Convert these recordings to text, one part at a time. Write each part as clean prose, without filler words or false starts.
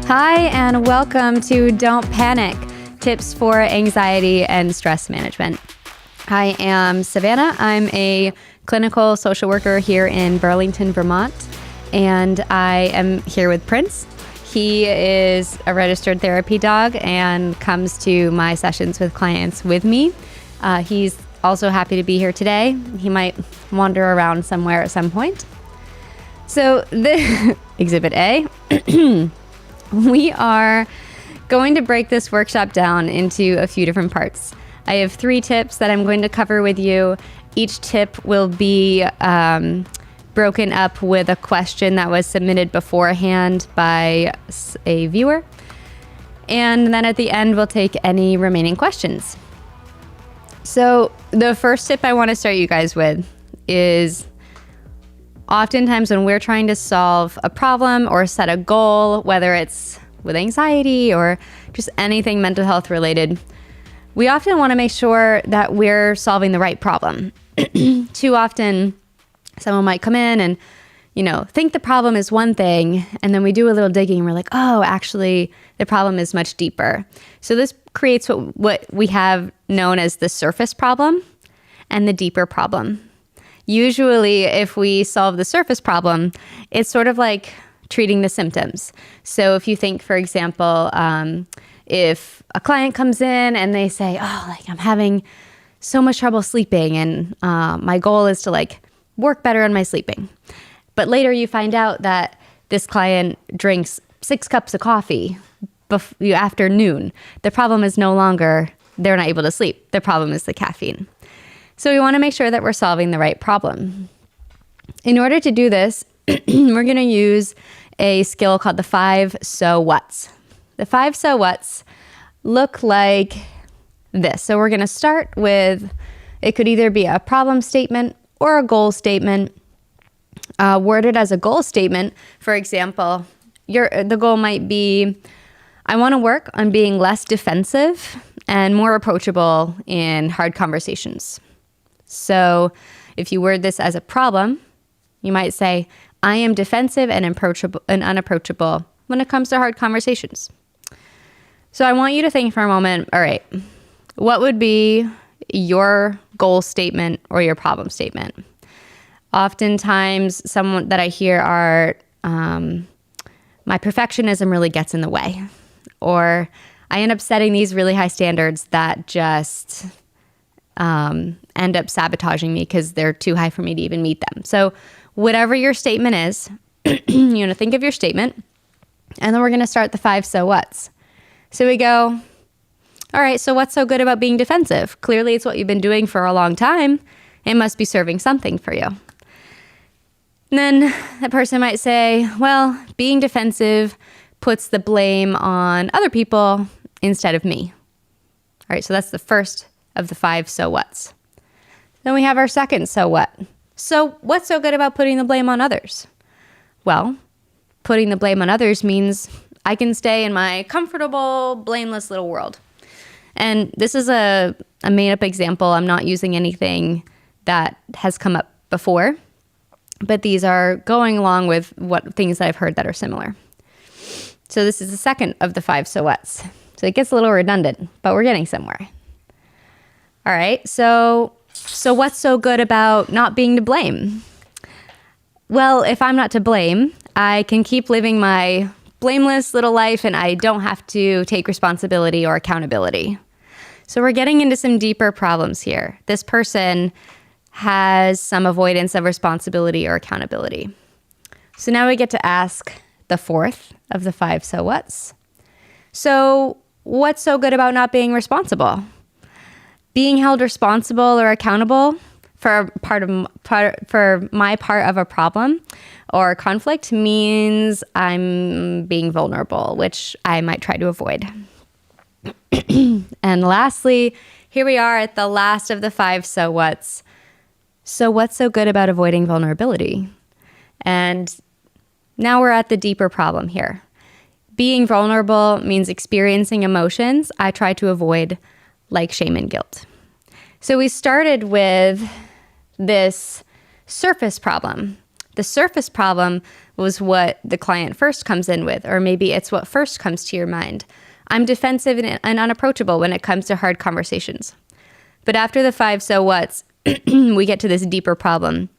Hi, and welcome to Don't Panic, tips for anxiety and stress management. I am Savannah. I'm a clinical social worker here in Burlington, Vermont, and I am here with Prince. He is a registered therapy dog and comes to my sessions with clients with me. He's also happy to be here today. He might wander around somewhere at some point. So the Exhibit A, we are going to break this workshop down into a few different parts. I have 3 tips that I'm going to cover with you. Each tip will be broken up with a question that was submitted beforehand by a viewer. And then at the end, we'll take any remaining questions. So the first tip I want to start you guys with is oftentimes when we're trying to solve a problem or set a goal, whether it's with anxiety or just anything mental health related, we often want to make sure that we're solving the right problem. Too often, someone might come in and, think the problem is one thing, and then we do a little digging and we're like, oh, actually, the problem is much deeper. So this creates what we have known as the surface problem and the deeper problem. Usually, if we solve the surface problem, it's sort of like treating the symptoms. So if you think, for example, if a client comes in and they say, I'm having so much trouble sleeping and my goal is to work better on my sleeping. But later you find out that this client drinks 6 cups of coffee after noon. The problem is no longer they're not able to sleep. The problem is the caffeine. So we want to make sure that we're solving the right problem. In order to do this, we're going to use a skill called the 5 so whats. The 5 so whats look like this. So we're going to start with, it could either be a problem statement or a goal statement. Worded as a goal statement, for example, the goal might be, I want to work on being less defensive and more approachable in hard conversations. So if you word this as a problem, you might say, I am defensive and unapproachable when it comes to hard conversations. So I want you to think for a moment, all right, what would be your goal statement or your problem statement? Oftentimes, someone that I hear are, my perfectionism really gets in the way, or I end up setting these really high standards that just end up sabotaging me because they're too high for me to even meet them. So whatever your statement is, think of your statement, and then we're going to start the 5 so whats. So we go, all right, so what's so good about being defensive? Clearly, it's what you've been doing for a long time. It must be serving something for you. And then that person might say, well, being defensive puts the blame on other people instead of me. All right, so that's the first of the 5 so whats. Then we have our second so what. So what's so good about putting the blame on others? Well, putting the blame on others means I can stay in my comfortable, blameless little world. And this is a made-up example. I'm not using anything that has come up before, but these are going along with things that I've heard that are similar. So this is the second of the 5 so whats. So it gets a little redundant, but we're getting somewhere. All right, so what's so good about not being to blame? Well, if I'm not to blame, I can keep living my blameless little life and I don't have to take responsibility or accountability. So we're getting into some deeper problems here. This person has some avoidance of responsibility or accountability. So now we get to ask the fourth of the 5 so whats. So what's so good about not being responsible? Being held responsible or accountable for my part of a problem or conflict means I'm being vulnerable, which I might try to avoid. And lastly, here we are at the last of the 5 so whats. So what's so good about avoiding vulnerability? And now we're at the deeper problem here. Being vulnerable means experiencing emotions I try to avoid, like shame and guilt. So we started with this surface problem, The surface problem was what the client first comes in with, or maybe it's what first comes to your mind. I'm defensive and unapproachable when it comes to hard conversations. But after the 5 so whats, we get to this deeper problem.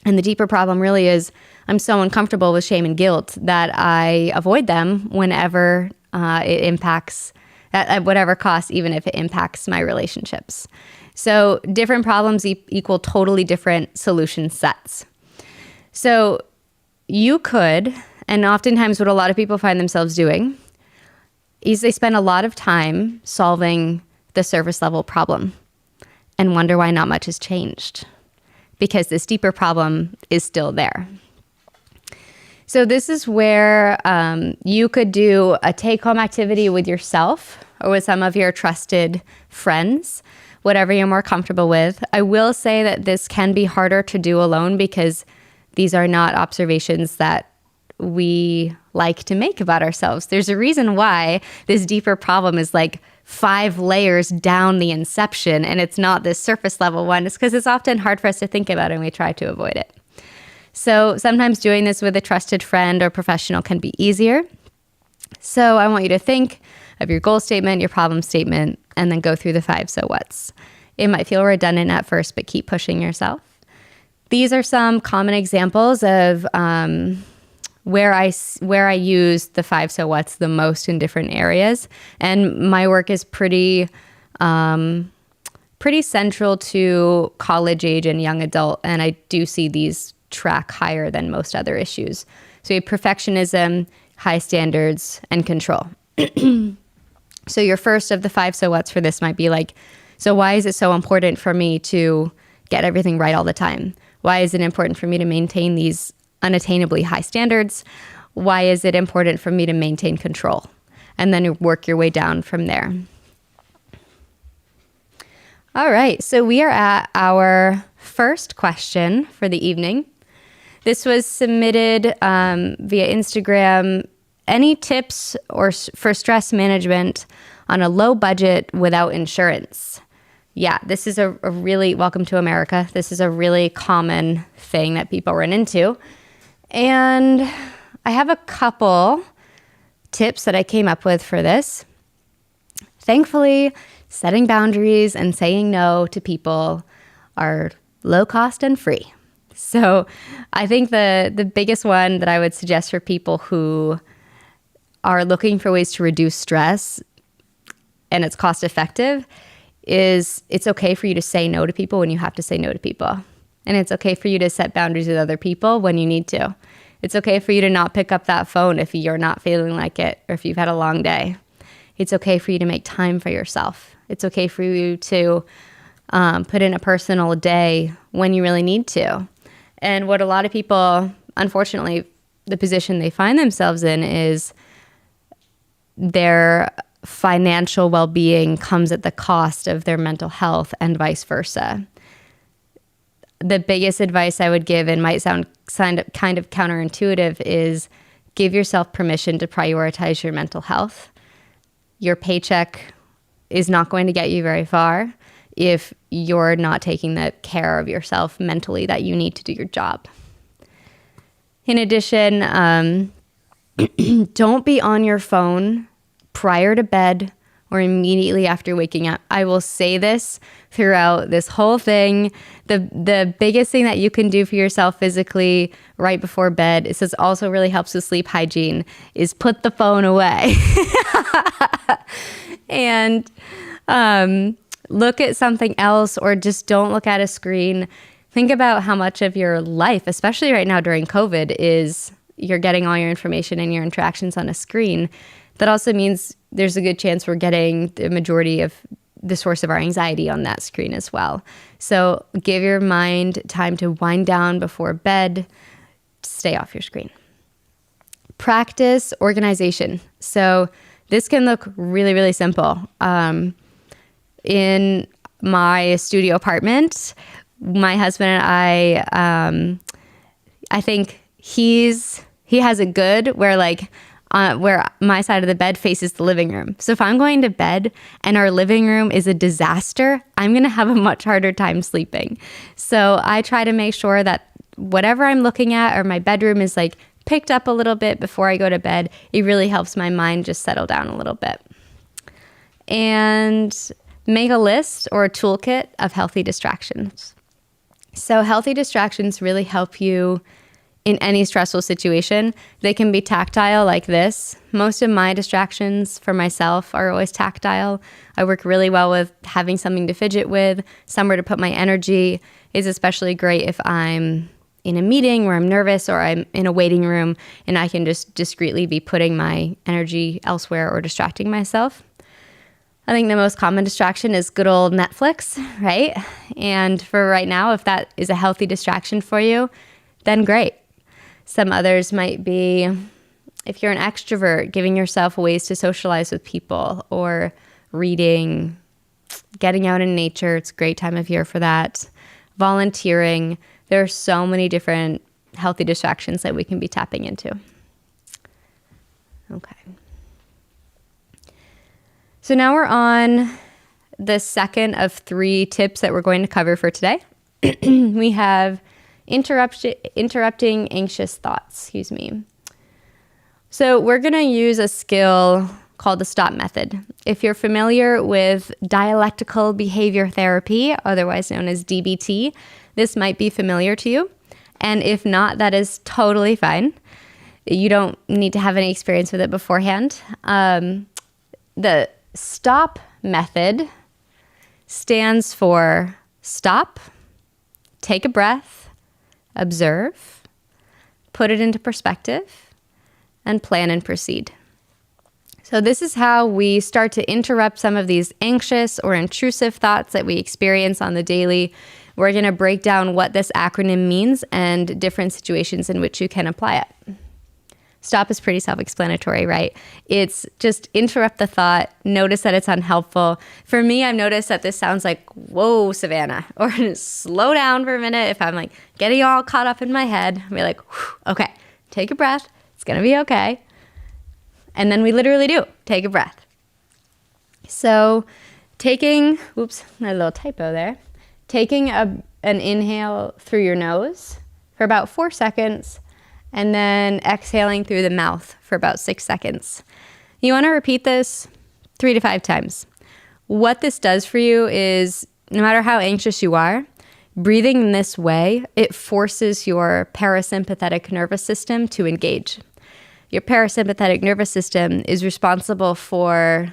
And the deeper problem really is I'm so uncomfortable with shame and guilt that I avoid them whenever it impacts, at whatever cost, even if it impacts my relationships. So different problems equal totally different solution sets. So you could, and oftentimes what a lot of people find themselves doing, is they spend a lot of time solving the surface level problem and wonder why not much has changed, because this deeper problem is still there. So this is where you could do a take-home activity with yourself or with some of your trusted friends, whatever you're more comfortable with. I will say that this can be harder to do alone because these are not observations that we like to make about ourselves. There's a reason why this deeper problem is like 5 layers down the inception, and it's not this surface level one. It's because it's often hard for us to think about and we try to avoid it. So sometimes doing this with a trusted friend or professional can be easier. So I want you to think of your goal statement, your problem statement, and then go through the 5 so whats. It might feel redundant at first, but keep pushing yourself. These are some common examples of where I use the 5 so whats the most in different areas. And my work is pretty central to college age and young adult. And I do see these track higher than most other issues. So you have perfectionism, high standards, and control. So your first of the 5 so whats for this might be like, so why is it so important for me to get everything right all the time? Why is it important for me to maintain these unattainably high standards? Why is it important for me to maintain control? And then you work your way down from there. All right, so we are at our first question for the evening. This was submitted via Instagram. Any tips for stress management on a low budget without insurance? Yeah, this is a really, welcome to America. This is a really common thing that people run into. And I have a couple tips that I came up with for this. Thankfully, setting boundaries and saying no to people are low cost and free. So I think the biggest one that I would suggest for people who are looking for ways to reduce stress and it's cost effective is it's okay for you to say no to people when you have to say no to people. And it's okay for you to set boundaries with other people when you need to. It's okay for you to not pick up that phone if you're not feeling like it or if you've had a long day. It's okay for you to make time for yourself. It's okay for you to put in a personal day when you really need to. And what a lot of people, unfortunately, the position they find themselves in is their financial well-being comes at the cost of their mental health and vice versa. The biggest advice I would give, and might sound kind of counterintuitive, is give yourself permission to prioritize your mental health. Your paycheck is not going to get you very far if you're not taking the care of yourself mentally that you need to do your job. In addition, don't be on your phone prior to bed or immediately after waking up. I will say this throughout this whole thing. The biggest thing that you can do for yourself physically right before bed, this also really helps with sleep hygiene, is put the phone away. And look at something else, or just don't look at a screen. Think about how much of your life, especially right now during COVID, is you're getting all your information and your interactions on a screen. That also means there's a good chance we're getting the majority of the source of our anxiety on that screen as well. So give your mind time to wind down before bed. Stay off your screen. Practice organization. So this can look really, really simple. In my studio apartment, my husband and I think he has it good where where my side of the bed faces the living room. So if I'm going to bed and our living room is a disaster, I'm going to have a much harder time sleeping. So I try to make sure that whatever I'm looking at, or my bedroom is like picked up a little bit before I go to bed, it really helps my mind just settle down a little bit. And make a list or a toolkit of healthy distractions. So healthy distractions really help you in any stressful situation. They can be tactile like this. Most of my distractions for myself are always tactile. I work really well with having something to fidget with, somewhere to put my energy. Is especially great if I'm in a meeting where I'm nervous, or I'm in a waiting room and I can just discreetly be putting my energy elsewhere or distracting myself. I think the most common distraction is good old Netflix, right? And for right now, if that is a healthy distraction for you, then great. Some others might be, if you're an extrovert, giving yourself ways to socialize with people, or reading, getting out in nature. It's a great time of year for that. Volunteering. There are so many different healthy distractions that we can be tapping into. Okay. So now we're on the second of 3 tips that we're going to cover for today. We have interrupting anxious thoughts, So we're going to use a skill called the stop method. If you're familiar with dialectical behavior therapy, otherwise known as DBT, this might be familiar to you. And if not, that is totally fine. You don't need to have any experience with it beforehand. The stop method stands for stop, take a breath, observe, put it into perspective, and plan and proceed. So this is how we start to interrupt some of these anxious or intrusive thoughts that we experience on the daily. We're going to break down what this acronym means and different situations in which you can apply it. Stop is pretty self-explanatory, right? It's just interrupt the thought, notice that it's unhelpful. For me, I've noticed that this sounds like, whoa, Savannah, or slow down for a minute. If I'm like getting all caught up in my head, I'll be like, okay, take a breath. It's going to be okay. And then we literally do take a breath. So taking, oops, a little typo there. Taking an inhale through your nose for about 4 seconds, and then exhaling through the mouth for about 6 seconds. You want to repeat this 3 to 5 times. What this does for you is, no matter how anxious you are, breathing in this way, it forces your parasympathetic nervous system to engage. Your parasympathetic nervous system is responsible for,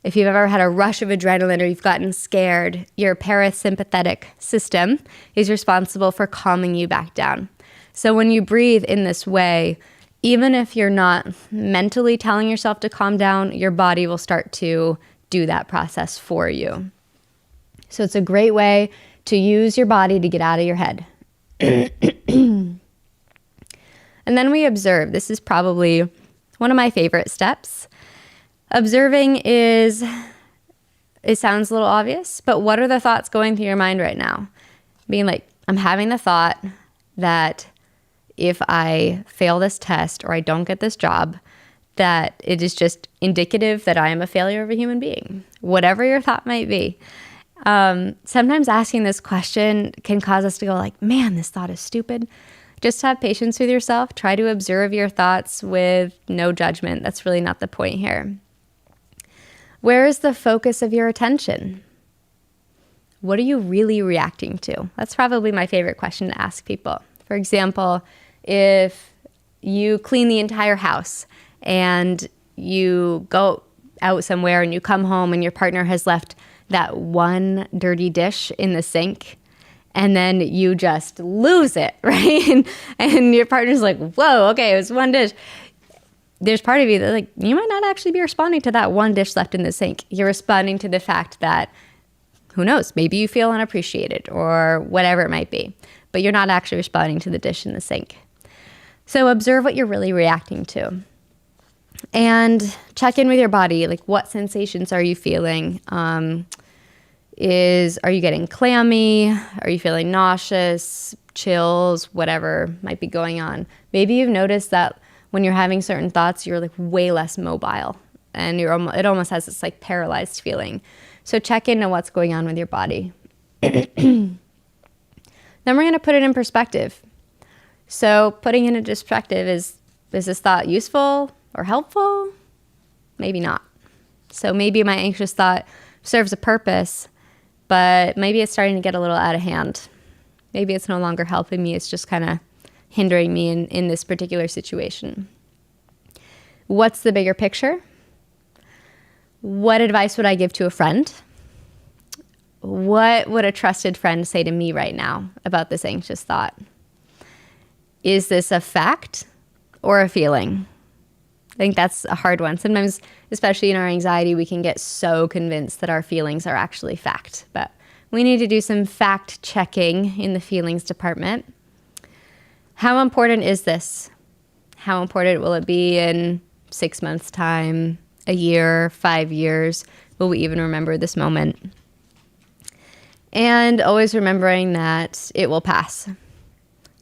if you've ever had a rush of adrenaline or you've gotten scared, your parasympathetic system is responsible for calming you back down. So when you breathe in this way, even if you're not mentally telling yourself to calm down, your body will start to do that process for you. So it's a great way to use your body to get out of your head. And then we observe. This is probably one of my favorite steps. Observing is, it sounds a little obvious, but what are the thoughts going through your mind right now? Being like, I'm having the thought that if I fail this test or I don't get this job, that it is just indicative that I am a failure of a human being, whatever your thought might be. Sometimes asking this question can cause us to go like, man, this thought is stupid. Just have patience with yourself. Try to observe your thoughts with no judgment. That's really not the point here. Where is the focus of your attention? What are you really reacting to? That's probably my favorite question to ask people. For example, if you clean the entire house and you go out somewhere and you come home and your partner has left that one dirty dish in the sink, and then you just lose it, right? And your partner's like, whoa, okay, it was one dish. There's part of you that like, you might not actually be responding to that one dish left in the sink. You're responding to the fact that, who knows, maybe you feel unappreciated or whatever it might be, but you're not actually responding to the dish in the sink. So observe what you're really reacting to. And check in with your body. Like, what sensations are you feeling? Are you getting clammy? Are you feeling nauseous, chills, whatever might be going on? Maybe you've noticed that when you're having certain thoughts, you're like way less mobile and it almost has this like paralyzed feeling. So check into what's going on with your body. Then we're going to put it in perspective. So putting it into perspective, is this thought useful or helpful? Maybe not. So maybe my anxious thought serves a purpose, but maybe it's starting to get a little out of hand. Maybe it's no longer helping me. It's just kind of hindering me in this particular situation. What's the bigger picture? What advice would I give to a friend? What would a trusted friend say to me right now about this anxious thought? Is this a fact or a feeling? I think that's a hard one. Sometimes, especially in our anxiety, we can get so convinced that our feelings are actually fact. But we need to do some fact checking in the feelings department. How important is this? How important will it be in 6 months' time, a year, 5 years? Will we even remember this moment? And always remembering that it will pass.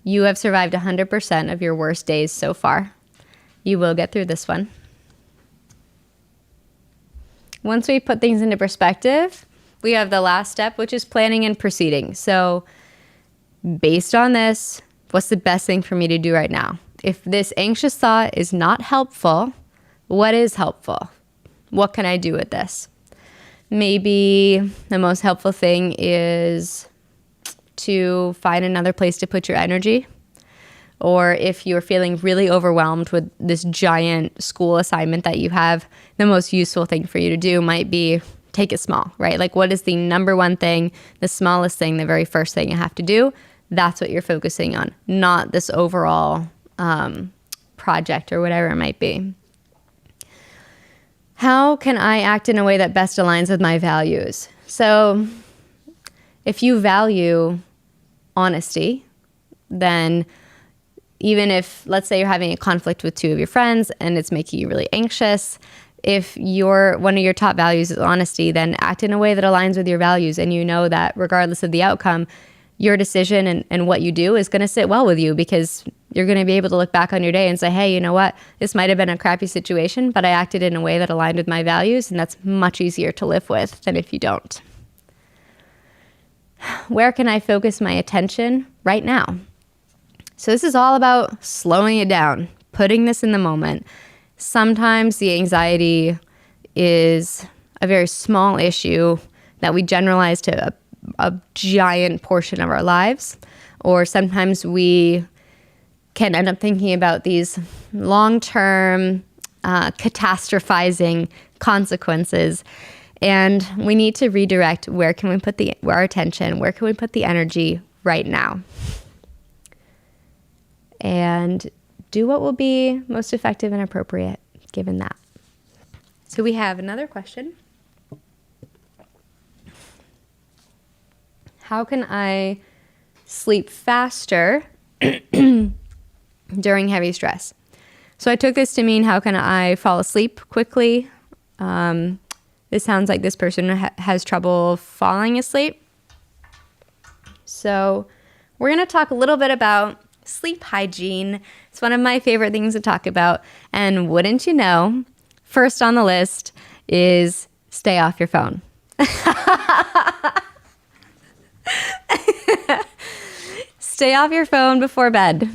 You have survived 100% of your worst days so far. You will get through this one. Once we put things into perspective, we have the last step, which is planning and proceeding. So based on this, what's the best thing for me to do right now? If this anxious thought is not helpful, what is helpful? What can I do with this? Maybe the most helpful thing is to find another place to put your energy. Or if you're feeling really overwhelmed with this giant school assignment that you have, the most useful thing for you to do might be take it small, right? Like, what is the number one thing, the smallest thing, the very first thing you have to do? That's what you're focusing on, not this overall project or whatever it might be. How can I act in a way that best aligns with my values? So if you value honesty, then even if, let's say you're having a conflict with two of your friends and it's making you really anxious, if one of your top values is honesty, then act in a way that aligns with your values. And you know that regardless of the outcome, your decision and what you do is going to sit well with you, because you're going to be able to look back on your day and say, hey, you know what? This might have been a crappy situation, but I acted in a way that aligned with my values, and that's much easier to live with than if you don't. Where can I focus my attention right now? So this is all about slowing it down, putting this in the moment. Sometimes the anxiety is a very small issue that we generalize to a giant portion of our lives, or sometimes we can end up thinking about these long-term catastrophizing consequences, and we need to redirect where can we put our attention, where can we put the energy right now, and do what will be most effective and appropriate given that. So we have another question. How can I sleep faster during heavy stress? So I took this to mean, how can I fall asleep quickly? This sounds like this person has trouble falling asleep. So we're going to talk a little bit about sleep hygiene. It's one of my favorite things to talk about. And wouldn't you know, first on the list is stay off your phone. Stay off your phone before bed.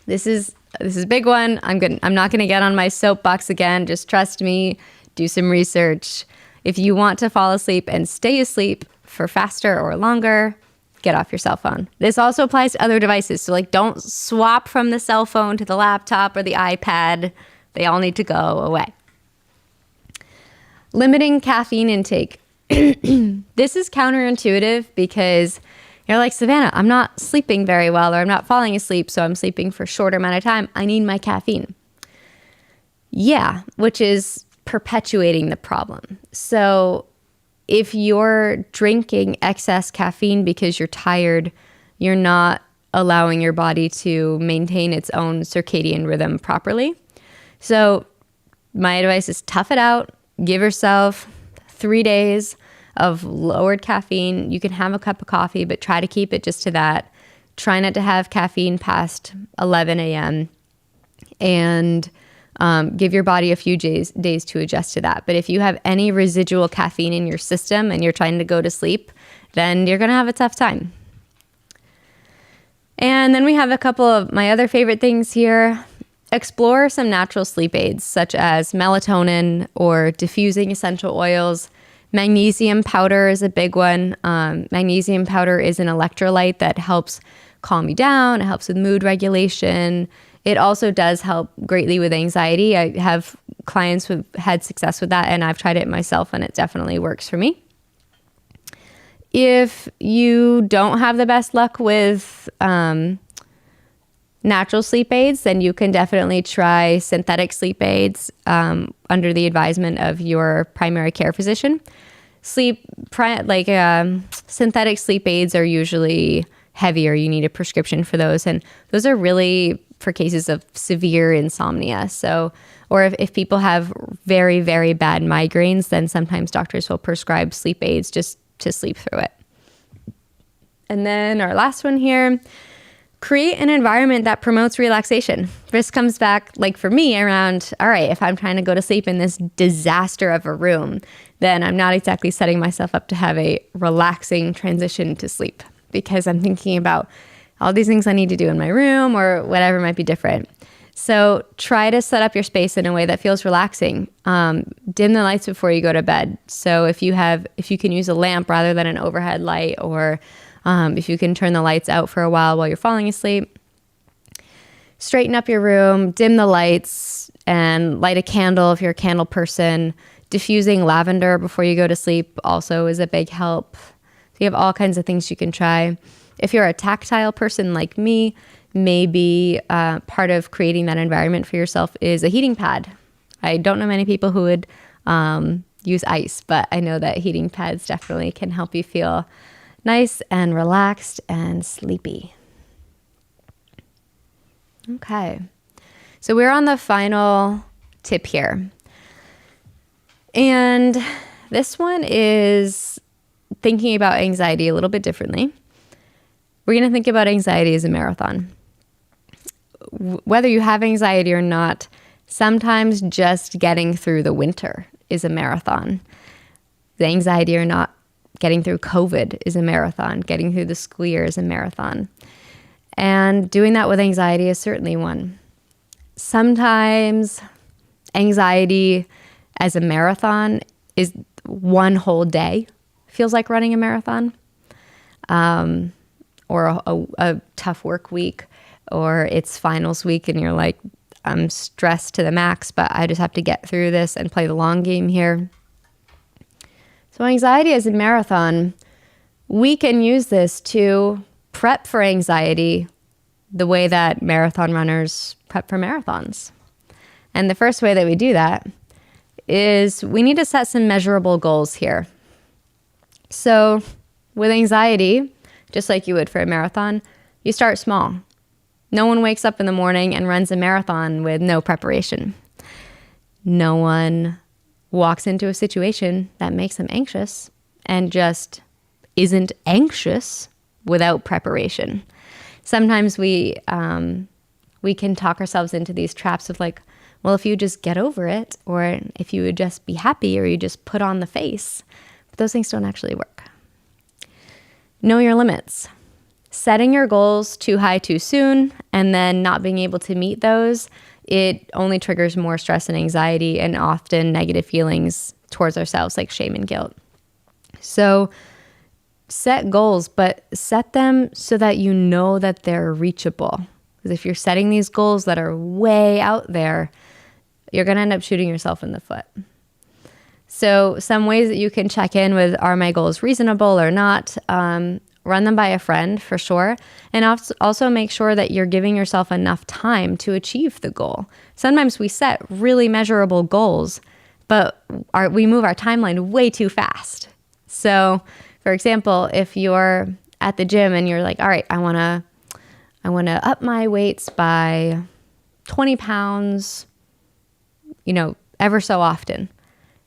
This is a big one. I'm not gonna get on my soapbox again. Just trust me. Do some research. If you want to fall asleep and stay asleep for faster or longer, get off your cell phone. This also applies to other devices. So don't swap from the cell phone to the laptop or the iPad. They all need to go away. Limiting caffeine intake. This is counterintuitive because you're like, Savannah, I'm not sleeping very well, or I'm not falling asleep, so I'm sleeping for a shorter amount of time. I need my caffeine. Yeah, which is perpetuating the problem. So if you're drinking excess caffeine because you're tired, you're not allowing your body to maintain its own circadian rhythm properly. So my advice is tough it out. Give yourself 3 days of lowered caffeine. You can have a cup of coffee, but try to keep it just to that. Try not to have caffeine past 11 a.m. and give your body a few days to adjust to that. But if you have any residual caffeine in your system and you're trying to go to sleep, then you're going to have a tough time. And then we have a couple of my other favorite things here. Explore some natural sleep aids such as melatonin or diffusing essential oils. Magnesium powder is a big one. Magnesium powder is an electrolyte that helps calm you down. It helps with mood regulation. It also does help greatly with anxiety. I have clients who've had success with that, and I've tried it myself, and it definitely works for me. If you don't have the best luck with natural sleep aids, then you can definitely try synthetic sleep aids under the advisement of your primary care physician. Synthetic sleep aids are usually heavier. You need a prescription for those, and those are really for cases of severe insomnia. So, or if people have very, very bad migraines, then sometimes doctors will prescribe sleep aids just to sleep through it. And then our last one here, create an environment that promotes relaxation. This comes back, like for me, around, all right, if I'm trying to go to sleep in this disaster of a room, then I'm not exactly setting myself up to have a relaxing transition to sleep, because I'm thinking about all these things I need to do in my room or whatever might be different. So try to set up your space in a way that feels relaxing. Dim the lights before you go to bed. So if you can use a lamp rather than an overhead light, or if you can turn the lights out for a while you're falling asleep, straighten up your room, dim the lights, and light a candle if you're a candle person. Diffusing lavender before you go to sleep also is a big help. So you have all kinds of things you can try. If you're a tactile person like me, maybe part of creating that environment for yourself is a heating pad. I don't know many people who would use ice, but I know that heating pads definitely can help you feel nice and relaxed and sleepy. Okay, so we're on the final tip here. And this one is thinking about anxiety a little bit differently. We're going to think about anxiety as a marathon. Whether you have anxiety or not, sometimes just getting through the winter is a marathon. The anxiety or not, getting through COVID is a marathon. Getting through the school year is a marathon. And doing that with anxiety is certainly one. Sometimes anxiety as a marathon is one whole day. Feels like running a marathon. Or a tough work week, or it's finals week and you're like, I'm stressed to the max, but I just have to get through this and play the long game here. So anxiety as a marathon, we can use this to prep for anxiety the way that marathon runners prep for marathons. And the first way that we do that is we need to set some measurable goals here. So with anxiety, just like you would for a marathon, you start small. No one wakes up in the morning and runs a marathon with no preparation. No one walks into a situation that makes them anxious and just isn't anxious without preparation. Sometimes we can talk ourselves into these traps of like, well, if you just get over it, or if you would just be happy, or you just put on the face. But those things don't actually work. Know your limits. Setting your goals too high too soon and then not being able to meet those, it only triggers more stress and anxiety and often negative feelings towards ourselves like shame and guilt. So set goals, but set them so that you know that they're reachable. Because if you're setting these goals that are way out there, you're going to end up shooting yourself in the foot. So some ways that you can check in with, are my goals reasonable or not? Run them by a friend for sure. And also make sure that you're giving yourself enough time to achieve the goal. Sometimes we set really measurable goals, but we move our timeline way too fast. So for example, if you're at the gym and you're like, all right, I want to up my weights by 20 pounds, ever so often.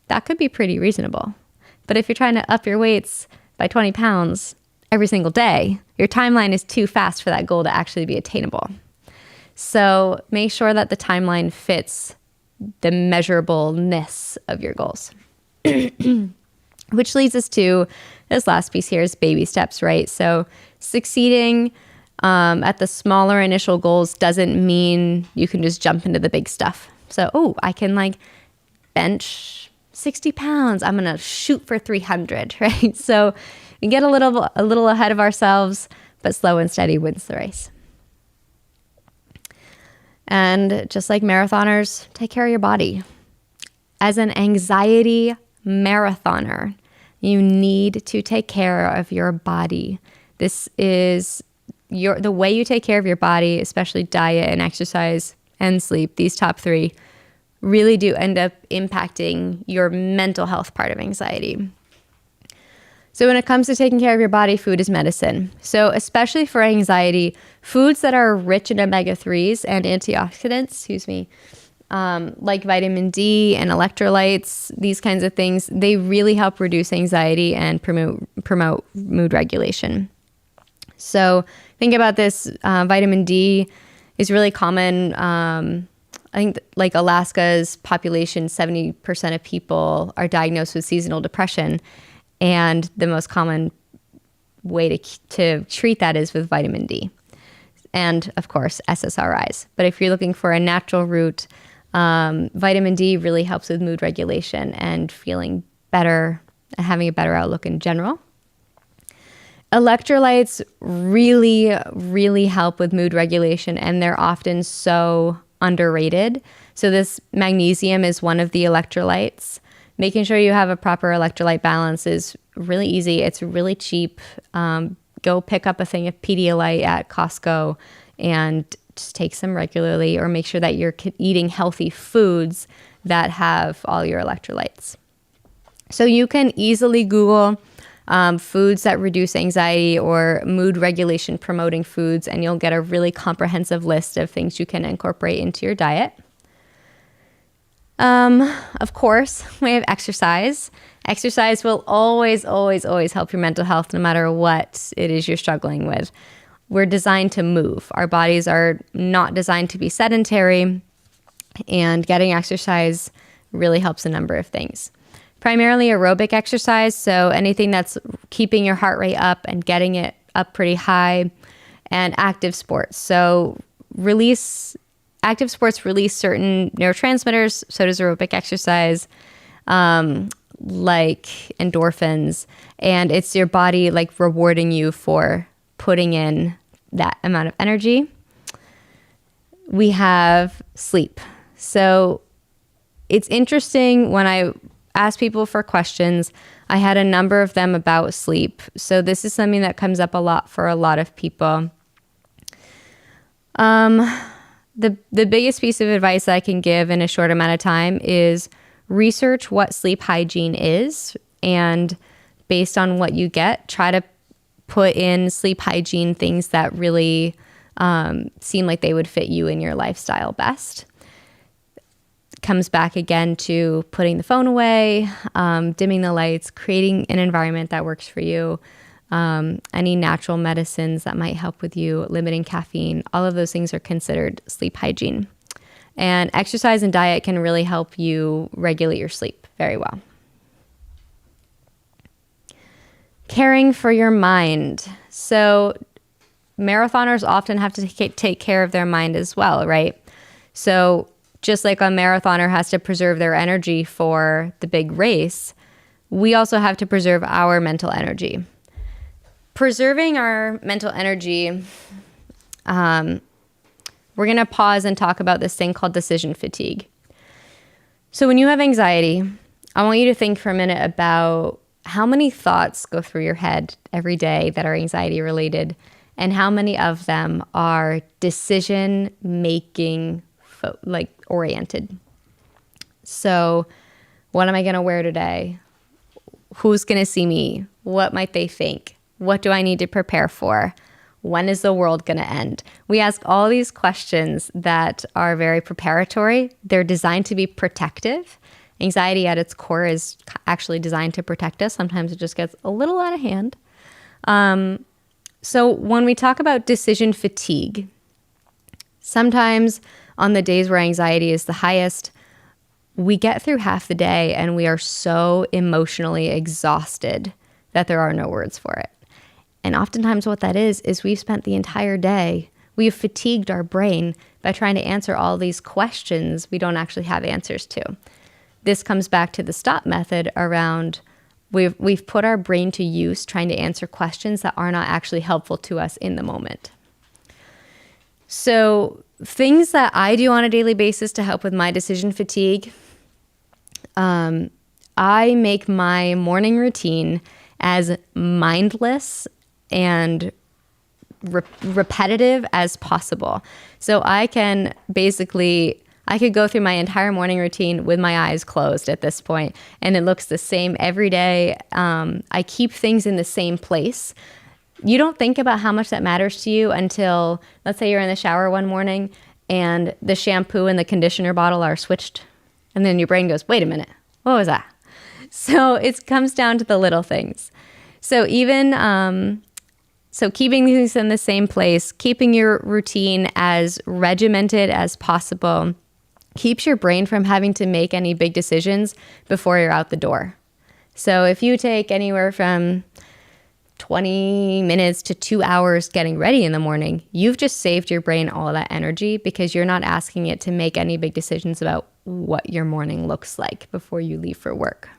That could be pretty reasonable. But if you're trying to up your weights by 20 pounds every single day, your timeline is too fast for that goal to actually be attainable. So make sure that the timeline fits the measurableness of your goals. Which leads us to this last piece here is baby steps, right? So succeeding at the smaller initial goals doesn't mean you can just jump into the big stuff. So, I can like bench 60 pounds. I'm going to shoot for 300, right? So we get a little ahead of ourselves, but slow and steady wins the race. And just like marathoners, take care of your body. As an anxiety marathoner, you need to take care of your body. This is the way you take care of your body, especially diet and exercise and sleep. These top three really do end up impacting your mental health part of anxiety. So when it comes to taking care of your body, food is medicine. So especially for anxiety, foods that are rich in omega-3s and antioxidants, like vitamin D and electrolytes, these kinds of things, they really help reduce anxiety and promote mood regulation. So think about this. Vitamin D is really common. I think like Alaska's population, 70% of people are diagnosed with seasonal depression. And the most common way to treat that is with vitamin D. And of course, SSRIs. But if you're looking for a natural route, vitamin D really helps with mood regulation and feeling better and having a better outlook in general. Electrolytes really, really help with mood regulation, and they're often so underrated. So this magnesium is one of the electrolytes. Making sure you have a proper electrolyte balance is really easy. It's really cheap. Go pick up a thing of Pedialyte at Costco and just take some regularly, or make sure that you're eating healthy foods that have all your electrolytes. So you can easily Google foods that reduce anxiety or mood regulation promoting foods, and you'll get a really comprehensive list of things you can incorporate into your diet. Of course, we have exercise. Exercise will always, always, always help your mental health no matter what it is you're struggling with. We're designed to move. Our bodies are not designed to be sedentary, and getting exercise really helps a number of things. Primarily aerobic exercise, so anything that's keeping your heart rate up and getting it up pretty high, and active sports. So active sports release certain neurotransmitters, so does aerobic exercise, like endorphins, and it's your body like rewarding you for putting in that amount of energy. We have sleep. So it's interesting when I ask people for questions, I had a number of them about sleep. So this is something that comes up a lot for a lot of people. The biggest piece of advice that I can give in a short amount of time is research what sleep hygiene is, and based on what you get, try to put in sleep hygiene things that really seem like they would fit you in your lifestyle best. Comes back again to putting the phone away, dimming the lights, creating an environment that works for you, any natural medicines that might help with you, limiting caffeine. All of those things are considered sleep hygiene. And exercise and diet can really help you regulate your sleep very well. Caring for your mind. So marathoners often have to take care of their mind as well, right? So just like a marathoner has to preserve their energy for the big race, we also have to preserve our mental energy. Preserving our mental energy, we're going to pause and talk about this thing called decision fatigue. So when you have anxiety, I want you to think for a minute about how many thoughts go through your head every day that are anxiety related, and how many of them are decision making oriented. So what am I going to wear today? Who's going to see me? What might they think? What do I need to prepare for? When is the world going to end? We ask all these questions that are very preparatory. They're designed to be protective. Anxiety at its core is actually designed to protect us. Sometimes it just gets a little out of hand. So when we talk about decision fatigue, sometimes on the days where anxiety is the highest, we get through half the day and we are so emotionally exhausted that there are no words for it. And oftentimes what that is we've spent the entire day, we've fatigued our brain by trying to answer all these questions we don't actually have answers to. This comes back to the STOP method around we've put our brain to use trying to answer questions that are not actually helpful to us in the moment. So things that I do on a daily basis to help with my decision fatigue, I make my morning routine as mindless and repetitive as possible. So I could go through my entire morning routine with my eyes closed at this point, and it looks the same every day. I keep things in the same place. You don't think about how much that matters to you until, let's say you're in the shower one morning and the shampoo and the conditioner bottle are switched. And then your brain goes, wait a minute, what was that? So it comes down to the little things. So keeping things in the same place, keeping your routine as regimented as possible, keeps your brain from having to make any big decisions before you're out the door. So if you take anywhere from 20 minutes to 2 hours getting ready in the morning, you've just saved your brain all of that energy because you're not asking it to make any big decisions about what your morning looks like before you leave for work.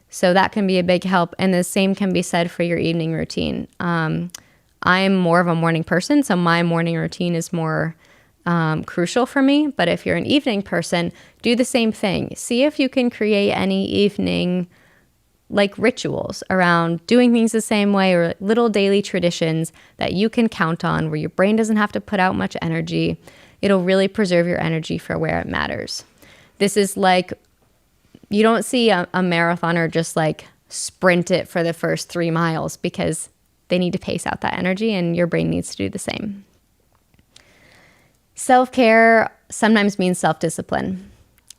So that can be a big help. And the same can be said for your evening routine. I'm more of a morning person, so my morning routine is more crucial for me. But if you're an evening person, do the same thing. See if you can create any evening rituals around doing things the same way, or little daily traditions that you can count on where your brain doesn't have to put out much energy. It'll really preserve your energy for where it matters. This is you don't see a marathoner just sprint it for the first 3 miles because they need to pace out that energy, and your brain needs to do the same. Self-care sometimes means self-discipline.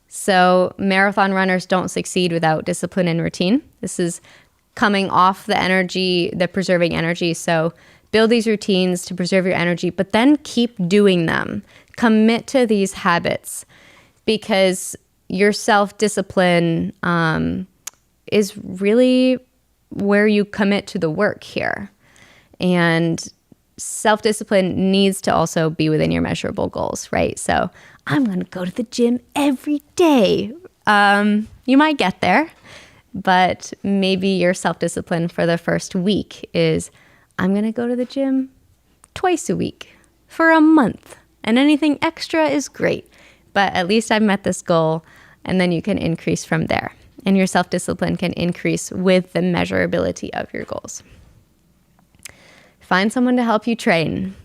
So marathon runners don't succeed without discipline and routine. This is coming off the preserving energy. So build these routines to preserve your energy, but then keep doing them. Commit to these habits, because your self-discipline is really where you commit to the work here. And self-discipline needs to also be within your measurable goals, right? So I'm going to go to the gym every day. You might get there, but maybe your self-discipline for the first week is, I'm going to go to the gym twice a week for a month, and anything extra is great. But at least I've met this goal, and then you can increase from there. And your self-discipline can increase with the measurability of your goals. Find someone to help you train.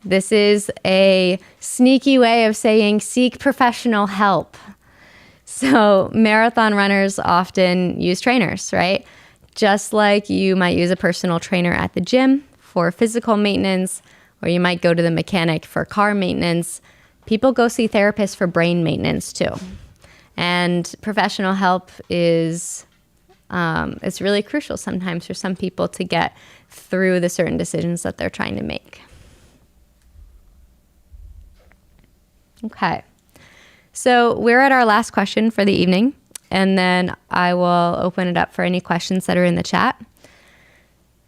This is a sneaky way of saying seek professional help. So marathon runners often use trainers, right? Just like you might use a personal trainer at the gym for physical maintenance, or you might go to the mechanic for car maintenance. People go see therapists for brain maintenance too. And professional help is it's really crucial sometimes for some people to get through the certain decisions that they're trying to make. Okay, so we're at our last question for the evening, and then I will open it up for any questions that are in the chat.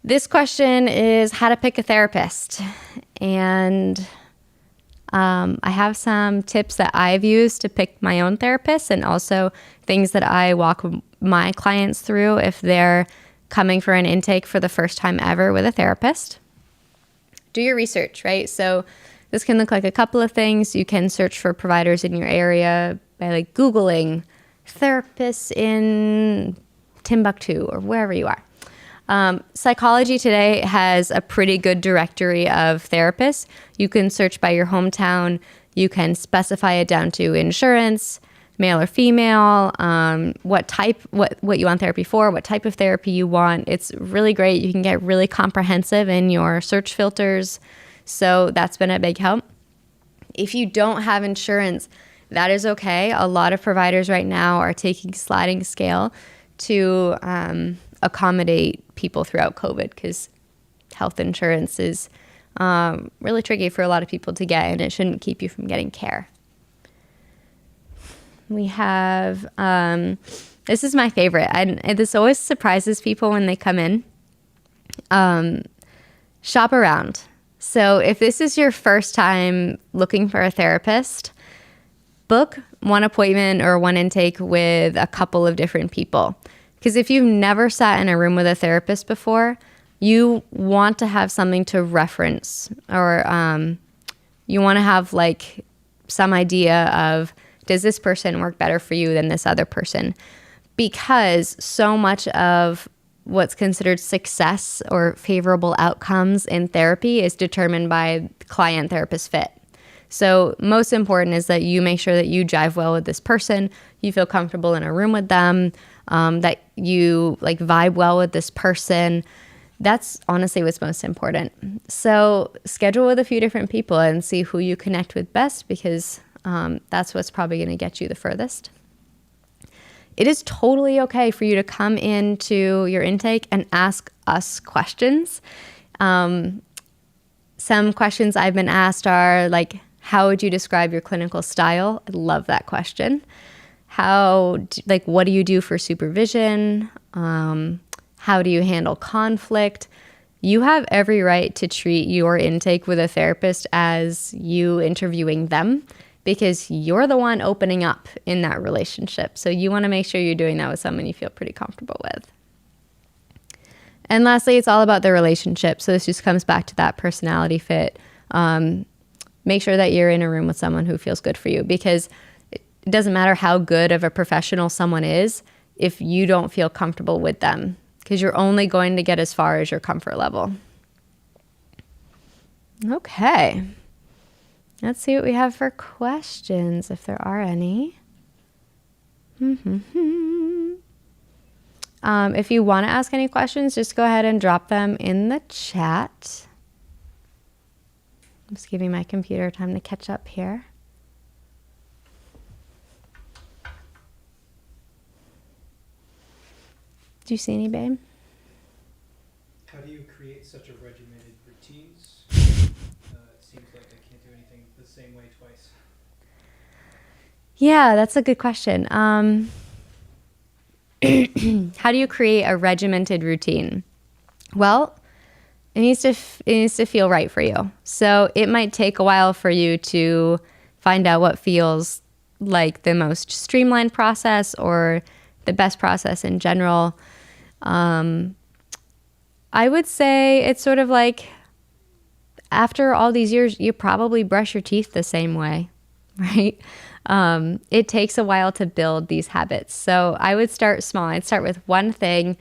This question is how to pick a therapist, and I have some tips that I've used to pick my own therapist, and also things that I walk my clients through if they're coming for an intake for the first time ever with a therapist. Do your research, right? So this can look like a couple of things. You can search for providers in your area by Googling therapists in Timbuktu or wherever you are. Psychology Today has a pretty good directory of therapists. You can search by your hometown. You can specify it down to insurance, male or female, what you want therapy for, what type of therapy you want. It's really great. You can get really comprehensive in your search filters. So that's been a big help. If you don't have insurance, that is okay. A lot of providers right now are taking sliding scale to accommodate people throughout COVID, because health insurance is really tricky for a lot of people to get, and it shouldn't keep you from getting care. We have, this is my favorite. This always surprises people when they come in. Shop around. So if this is your first time looking for a therapist, book one appointment or one intake with a couple of different people. Because if you've never sat in a room with a therapist before, you want to have something to reference, or you want to have like some idea of, does this person work better for you than this other person? Because so much of what's considered success or favorable outcomes in therapy is determined by client-therapist fit. So most important is that you make sure that you jive well with this person, you feel comfortable in a room with them, that you like vibe well with this person. That's honestly what's most important. So schedule with a few different people and see who you connect with best, because that's what's probably going to get you the furthest. It is totally okay for you to come into your intake and ask us questions. Some questions I've been asked are like, how would you describe your clinical style? I love that question. What do you do for supervision? How do you handle conflict? You have every right to treat your intake with a therapist as you interviewing them, because you're the one opening up in that relationship. So you want to make sure you're doing that with someone you feel pretty comfortable with. And lastly, it's all about the relationship. So this just comes back to that personality fit. Make sure that you're in a room with someone who feels good for you, because it doesn't matter how good of a professional someone is if you don't feel comfortable with them, because you're only going to get as far as your comfort level. Okay. Let's see what we have for questions, if there are any. If you want to ask any questions, just go ahead and drop them in the chat. I'm just giving my computer time to catch up here. Do you see any, babe? How do you create such a regimented routines? It seems like I can't do anything the same way twice. Yeah, that's a good question. How do you create a regimented routine? Well, it needs to feel right for you. So it might take a while for you to find out what feels like the most streamlined process or the best process in general. I would say it's sort of like, after all these years, you probably brush your teeth the same way, right? It takes a while to build these habits. So I would start small. I'd start with one thing.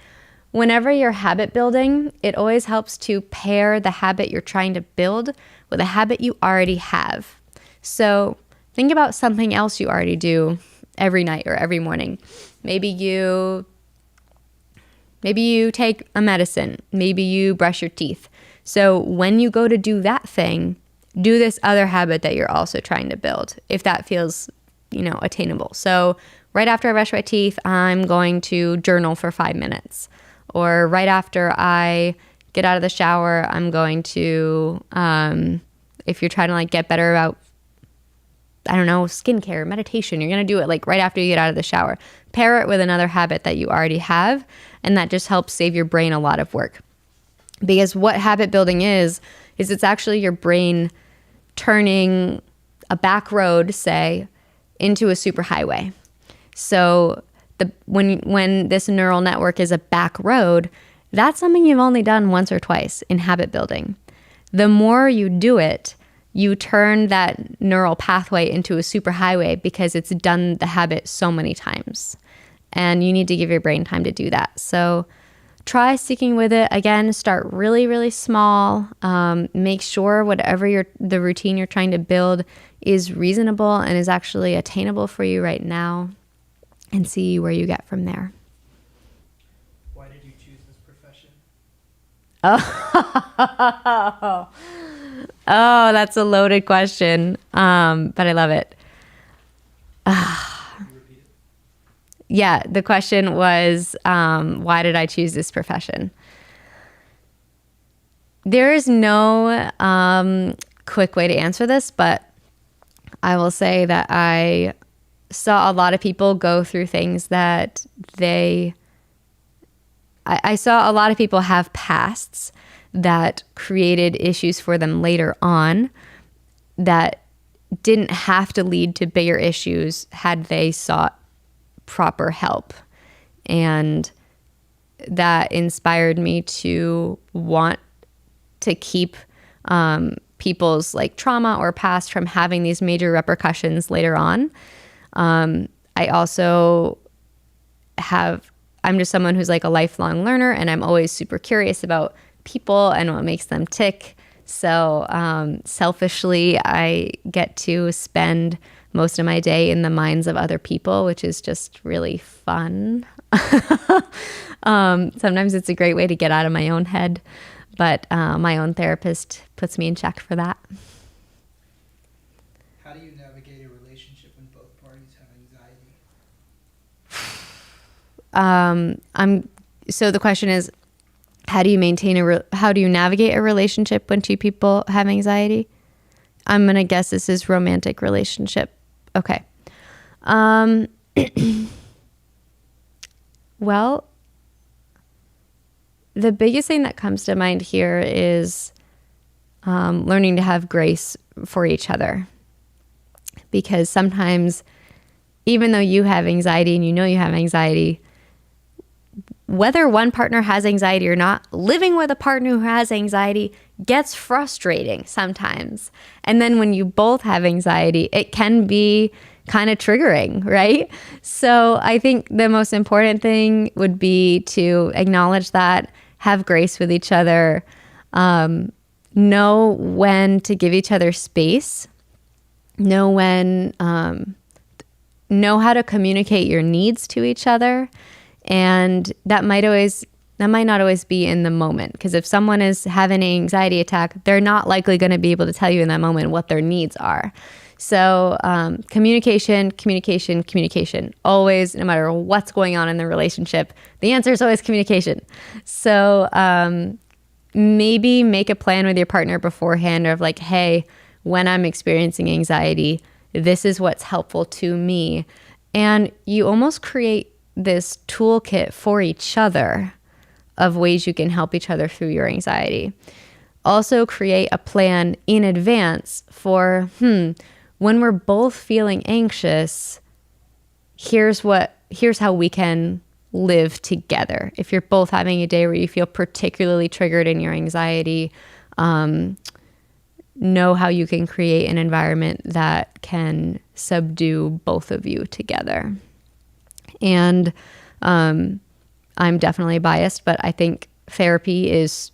Whenever you're habit building, it always helps to pair the habit you're trying to build with a habit you already have. So think about something else you already do every night or every morning. Maybe you take a medicine. Maybe you brush your teeth. So when you go to do that thing, do this other habit that you're also trying to build, if that feels, attainable. So right after I brush my teeth, I'm going to journal for 5 minutes. Or right after I get out of the shower, I'm going to, if you're trying to get better about, skincare, meditation, you're going to do it right after you get out of the shower. Pair it with another habit that you already have, and that just helps save your brain a lot of work. Because what habit building is it's actually your brain turning a back road, say, into a superhighway. So when this neural network is a back road, that's something you've only done once or twice in habit building. The more you do it, you turn that neural pathway into a superhighway because it's done the habit so many times. And you need to give your brain time to do that. So try sticking with it. Again, start really, really small. Make sure whatever the routine you're trying to build is reasonable and is actually attainable for you right now, and see where you get from there. Why did you choose this profession? Oh, that's a loaded question, but I love it. Can you repeat it? Yeah, the question was, why did I choose this profession? There is no quick way to answer this, but I will say that I saw a lot of people go through things that I saw a lot of people have pasts that created issues for them later on that didn't have to lead to bigger issues had they sought proper help. And that inspired me to want to keep people's like trauma or past from having these major repercussions later on. I also I'm just someone who's like a lifelong learner, and I'm always super curious about people and what makes them tick. So selfishly, I get to spend most of my day in the minds of other people, which is just really fun. Sometimes it's a great way to get out of my own head, but my own therapist puts me in check for that. How do you navigate a relationship when both parties have anxiety? So the question is, how do you navigate a relationship when two people have anxiety? I'm going to guess this is romantic relationship. Okay. Well, the biggest thing that comes to mind here is learning to have grace for each other. Because sometimes, even though you have anxiety and you know you have anxiety, whether one partner has anxiety or not, living with a partner who has anxiety gets frustrating sometimes. And then when you both have anxiety, it can be kind of triggering, right? So I think the most important thing would be to acknowledge that, have grace with each other, know when to give each other space, know how to communicate your needs to each other. And that might not always be in the moment, because if someone is having an anxiety attack, they're not likely going to be able to tell you in that moment what their needs are. So communication, always, no matter what's going on in the relationship, the answer is always communication. So maybe make a plan with your partner beforehand of like, hey, when I'm experiencing anxiety, this is what's helpful to me. And you almost create this toolkit for each other of ways you can help each other through your anxiety. Also create a plan in advance for, when we're both feeling anxious, here's how we can live together. If you're both having a day where you feel particularly triggered in your anxiety, know how you can create an environment that can subdue both of you together. And I'm definitely biased, but I think therapy is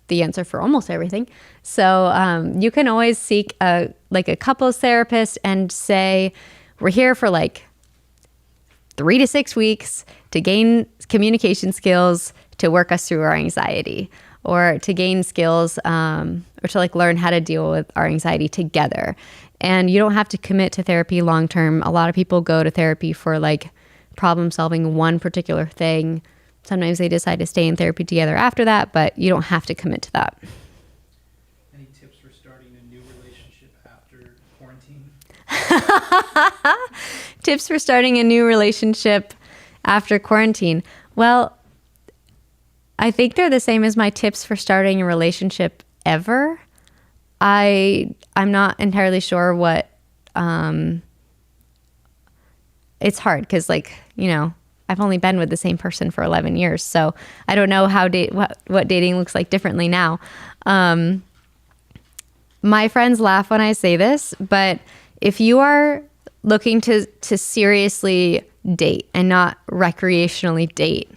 the answer for almost everything. So you can always seek a couples therapist and say, we're here for like 3 to 6 weeks to gain communication skills to work us through our anxiety, or to gain skills or to like learn how to deal with our anxiety together. And you don't have to commit to therapy long term. A lot of people go to therapy for like problem solving one particular thing. Sometimes they decide to stay in therapy together after that, but you don't have to commit to that. Any tips for starting a new relationship after quarantine? Tips for starting a new relationship after quarantine. Well, I think they're the same as my tips for starting a relationship ever. I'm not entirely sure what, it's hard because I've only been with the same person for 11 years. So I don't know what dating looks like differently now. My friends laugh when I say this, but if you are looking to seriously date and not recreationally date,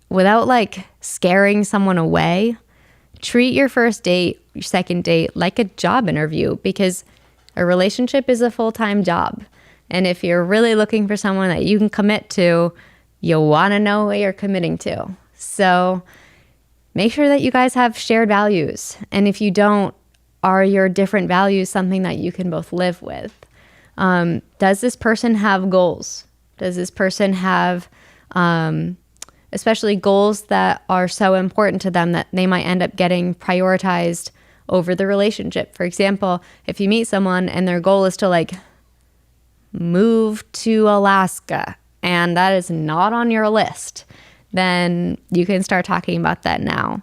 without like scaring someone away, treat your first date, your second date like a job interview, because a relationship is a full-time job. And if you're really looking for someone that you can commit to, you'll want to know what you're committing to. So make sure that you guys have shared values. And if you don't, are your different values something that you can both live with? Does this person have goals? Does this person have especially goals that are so important to them that they might end up getting prioritized over the relationship? For example, if you meet someone and their goal is to like move to Alaska and that is not on your list, then you can start talking about that now.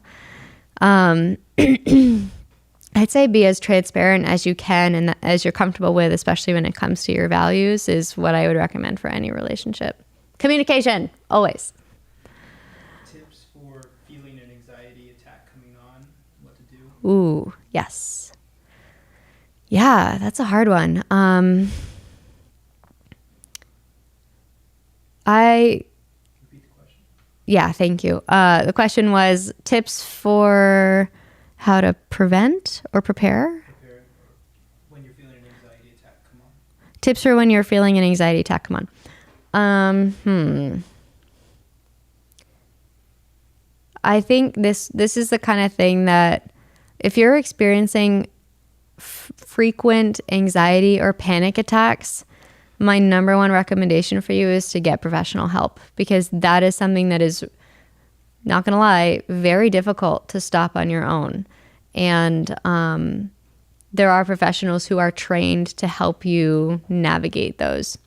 I'd say be as transparent as you can and as you're comfortable with, especially when it comes to your values, is what I would recommend for any relationship. Communication, always. Tips for feeling an anxiety attack coming on, what to do? Ooh, yes. Yeah, that's a hard one. Repeat the question. Yeah, thank you. The question was tips for how to prevent or prepare? Prepare when you're feeling an anxiety attack come on. Tips for when you're feeling an anxiety attack come on. I think this is the kind of thing that if you're experiencing frequent anxiety or panic attacks, my number one recommendation for you is to get professional help, because that is something that is, not gonna lie, very difficult to stop on your own. And there are professionals who are trained to help you navigate those.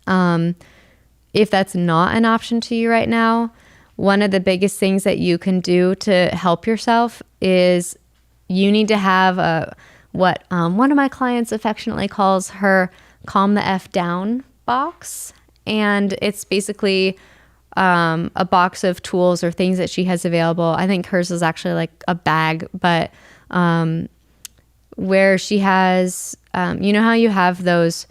If that's not an option to you right now, one of the biggest things that you can do to help yourself is you need to have what one of my clients affectionately calls her calm the F down box. And it's basically a box of tools or things that she has available. I think hers is actually like a bag, but where she has, you know how you have those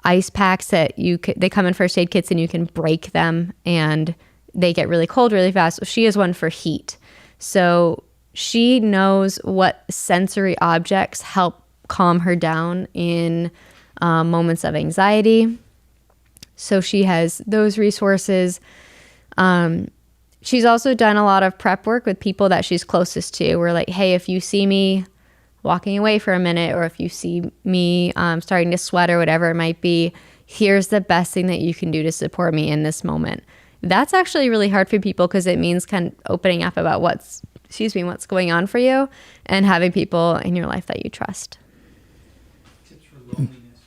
ice packs that they come in first aid kits and you can break them and they get really cold really fast. She has one for heat. So she knows what sensory objects help calm her down in moments of anxiety. So she has those resources. She's also done a lot of prep work with people that she's closest to. We're like, hey, if you see me walking away for a minute, or if you see me starting to sweat or whatever it might be, here's the best thing that you can do to support me in this moment. That's actually really hard for people because it means kind of opening up about what's going on for you and having people in your life that you trust. Tips for loneliness.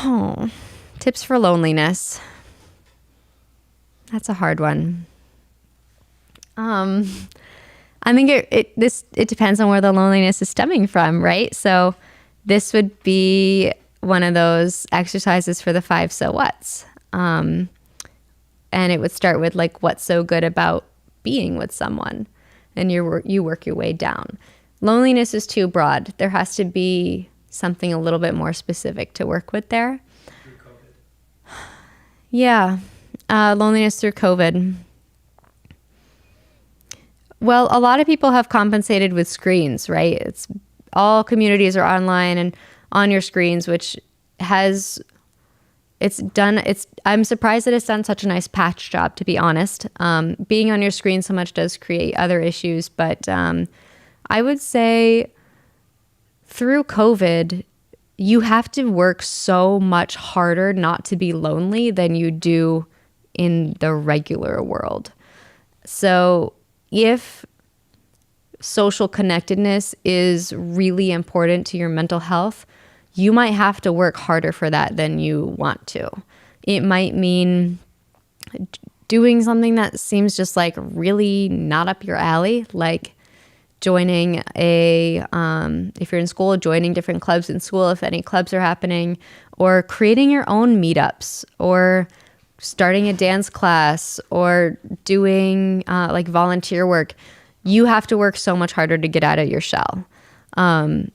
Oh, tips for loneliness. That's a hard one. I think it depends on where the loneliness is stemming from, right? So this would be one of those exercises for the 5 so whats. And it would start with like, what's so good about being with someone? And you work your way down. Loneliness is too broad. There has to be something a little bit more specific to work with there. Through COVID. Yeah. Loneliness through COVID. Well, a lot of people have compensated with screens, right? It's all communities are online and on your screens, which I'm surprised that it's done such a nice patch job, to be honest. Being on your screen so much does create other issues, but I would say through COVID, you have to work so much harder not to be lonely than you do in the regular world. So if social connectedness is really important to your mental health, you might have to work harder for that than you want to. It might mean doing something that seems just like really not up your alley, like joining if you're in school, joining different clubs in school if any clubs are happening, or creating your own meetups, or starting a dance class, or doing like volunteer work. You have to work so much harder to get out of your shell. The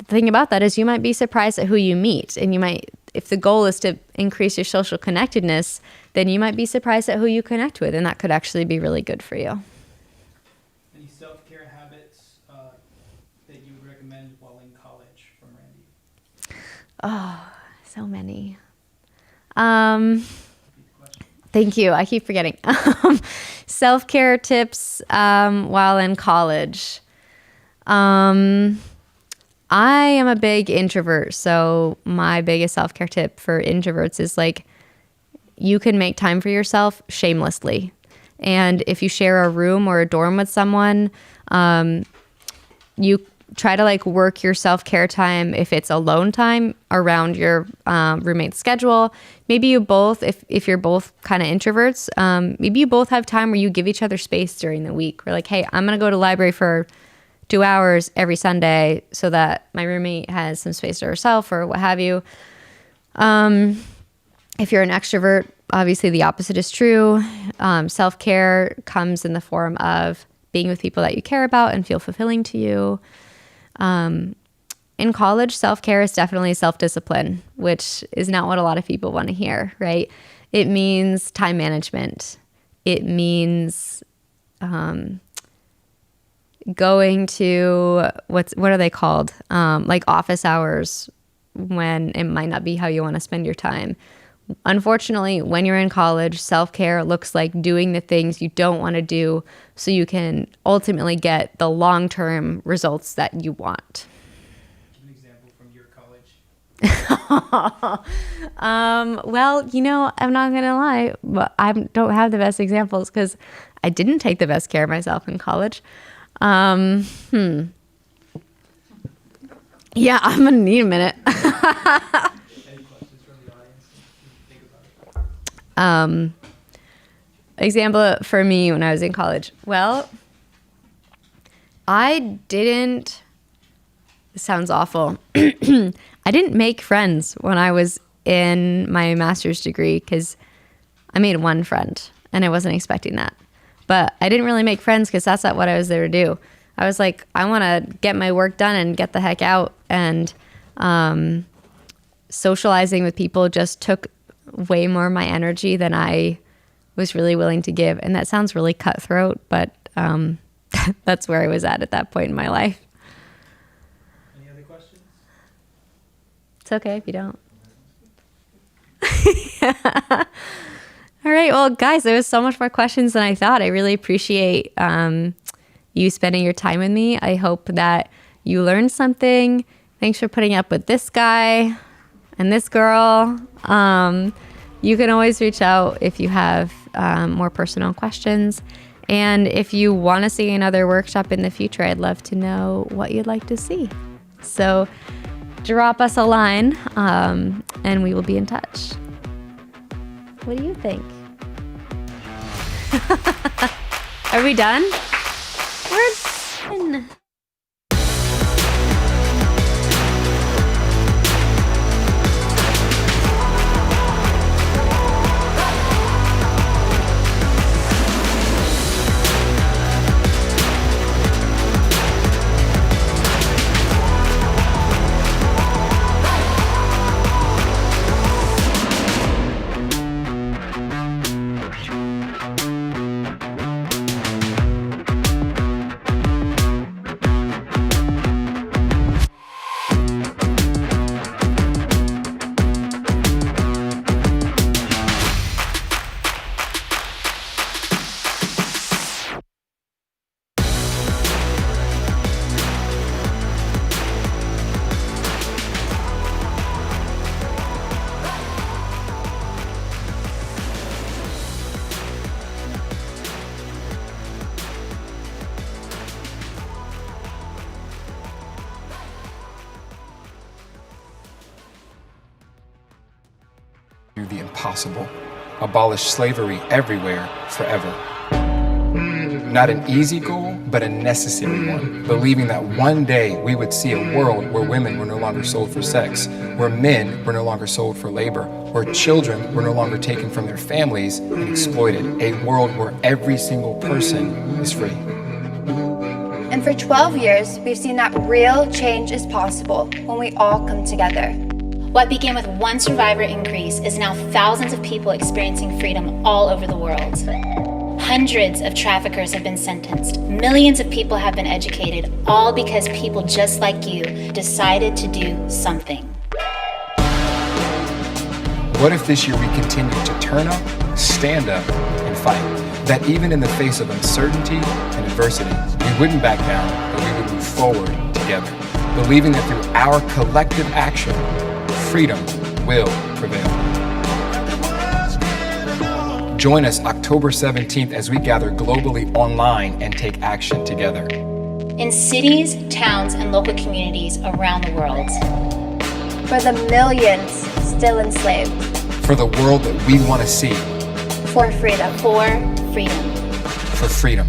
thing about that is you might be surprised at who you meet, and you might, if the goal is to increase your social connectedness, then you might be surprised at who you connect with, and that could actually be really good for you. Any self-care habits that you would recommend while in college from Randy? Oh, so many. Repeat the question. Thank you. I keep forgetting. Self-care tips while in college. I am a big introvert, so my biggest self-care tip for introverts is like, you can make time for yourself shamelessly. And if you share a room or a dorm with someone, you Try to like work your self-care time, if it's alone time, around your roommate's schedule. Maybe you both, if you're both kind of introverts, maybe you both have time where you give each other space during the week. We're like, hey, I'm going to go to the library for 2 hours every Sunday so that my roommate has some space to herself or what have you. If you're an extrovert, obviously the opposite is true. Self-care comes in the form of being with people that you care about and feel fulfilling to you. In college, self-care is definitely self-discipline, which is not what a lot of people want to hear, right? It means time management. It means going to what are they called? Like office hours, when it might not be how you want to spend your time. Unfortunately, when you're in college, self-care looks like doing the things you don't want to do so you can ultimately get the long-term results that you want. Give an example from your college. Well, I'm not going to lie, but I don't have the best examples because I didn't take the best care of myself in college. Yeah, I'm going to need a minute. Any questions from the audience? Think about it. Example for me when I was in college. Well, this sounds awful. I didn't make friends when I was in my master's degree because I made one friend and I wasn't expecting that. But I didn't really make friends because that's not what I was there to do. I was like, I want to get my work done and get the heck out. And socializing with people just took way more of my energy than I was really willing to give. And that sounds really cutthroat, but that's where I was at that point in my life. Any other questions? It's okay if you don't. All right. Well, guys, there was so much more questions than I thought. I really appreciate you spending your time with me. I hope that you learned something. Thanks for putting up with this guy and this girl. You can always reach out if you have more personal questions. And if you want to see another workshop in the future, I'd love to know what you'd like to see. So drop us a line and we will be in touch. What do you think? Are we done? We're done. The impossible. Abolish slavery everywhere, forever. Not an easy goal, but a necessary one. Believing that one day we would see a world where women were no longer sold for sex, where men were no longer sold for labor, where children were no longer taken from their families and exploited. A world where every single person is free. And for 12 years, we've seen that real change is possible when we all come together. What began with one survivor increase is now thousands of people experiencing freedom all over the world. Hundreds of traffickers have been sentenced. Millions of people have been educated, all because people just like you decided to do something. What if this year we continue to turn up, stand up, and fight? That even in the face of uncertainty and adversity, we wouldn't back down, but we would move forward together, believing that through our collective action, freedom will prevail. Join us October 17th as we gather globally online and take action together. in cities, towns, and local communities around the world. For the millions still enslaved. For the world that we want to see. For freedom. For freedom. For freedom.